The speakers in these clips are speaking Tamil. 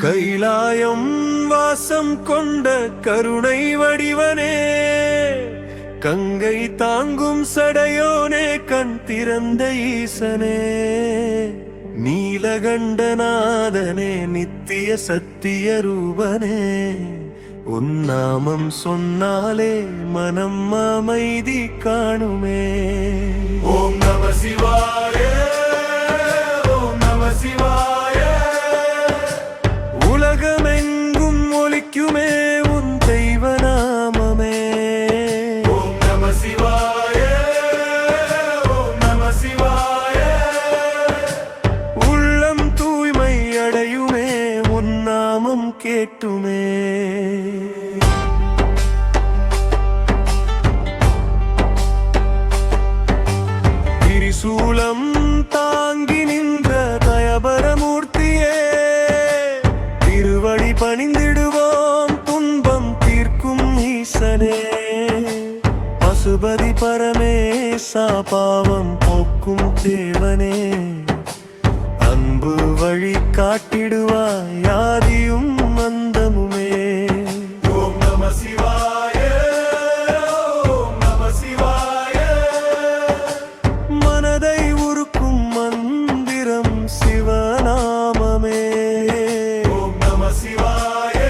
கைலாயம் வாசம் கொண்ட கருணை வடிவனே, கங்கை தாங்கும் சடையோனே, கண் திறந்த ஈசனே, நீலகண்டநாதனே, நித்திய சத்திய ரூபனே, உன் நாமம் சொன்னாலே மனம் அமைதி காணுமே. ஓம் நம சிவாய, ஓம் நம சிவாய. உலகமெங்கும் ஒலிக்குமே உன் தெய்வ நாமமே. ஓம் நம சிவாய, ஓம் நம சிவாய. உள்ளம் தூய்மை அடையுமே உன் நாமம் கேட்டுமே. திரிசூலம் தாங்கி நின்ற தயபரமூர்த்தியே, திருவடி பணிந்திடுவோம் துன்பம் தீர்க்கும் ஈசனே. பசுபதி பரமேசா பாவம் போக்கும் தேவனே, அன்பு வழி காட்டிடுவாய் ஆதியும் அந்தமுமே. ஓம் நம சிவாய, ஓம் நம சிவாய. மனதை உருக்கும் மந்திரம் சிவநாமமே. ஓம் நம சிவாய,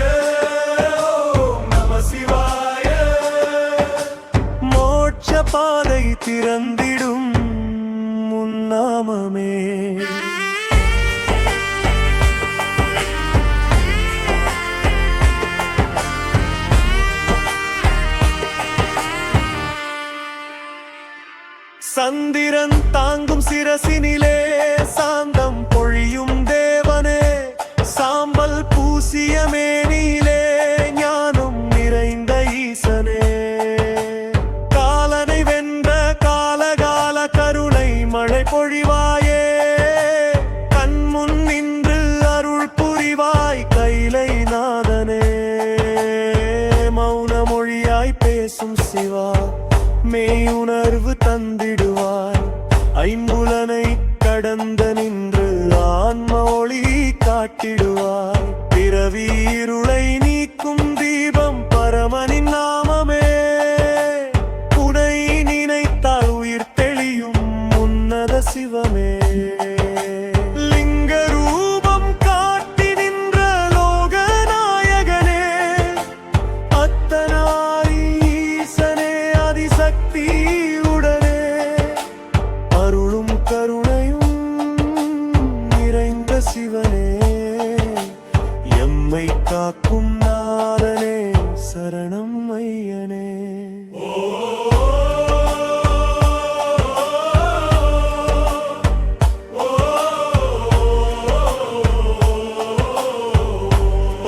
ஓம் நம சிவாய. மோட்ச பாதை திறந்திடும் உன் நாமமே. சந்திரன் தாங்கும் சிரசினிலே சாந்தம் பொழியும் தேவனே, சாம்பல் பூசிய மேனியிலே ஞானம் நிறைந்த ஈசனே. காலனை வென்ற காலகால கருணை மழை பொழிவாயே, கண்முன் நின்று அருள் புரிவாய் கைலை நாதனே. மௌன மொழியாய் பேசும் சிவா, மெய்யுணர்வு தந்திடுவாய். ஐம்புலனை கடந்த நின்று ஆன்ம ஒளி காட்டிடுவாய். பிறவி இருளை நீக்கும் தீபம் பரமனின் நாமமே. உனை நினைத்தால் உயிர் தெளியும் உன்னத சிவமே. லிங்க ரூபம் காட்டி நின்ற லோகநாயகனே, அத்தனாரி ஈசனே, அதிசக்தி உடனே, அருளும் கருணையும் நிறைந்த சிவனே, எம்மை காக்கும் நாதனே, சரணம் ஐயனே.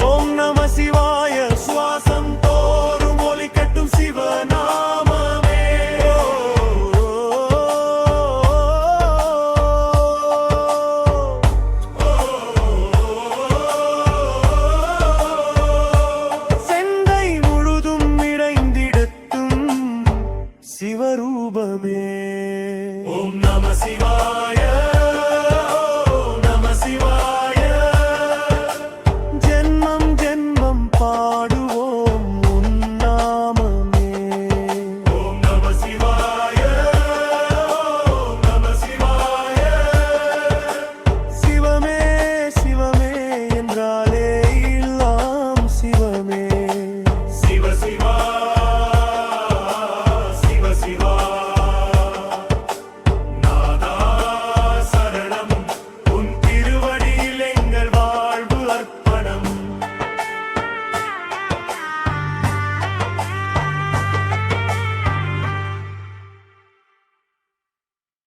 ஓம் நம சிவாய, சுவாசம் தோறும் ஒலிக்கட்டும் சிவநாமமே. செந்தை முழுதும் இறைந்திடட்டும் சிவரூபமே. ஓம் நம சிவாய, ஓம் நம சிவாய. ஜென்மம் ஜென்மம் பாடுவோம் உன் நாமமே. ஓம் நம சிவாய, ஓம் நம சிவாய. சிவமே சிவமே என்றாலே எல்லாம் சிவமே. சிவ சிவா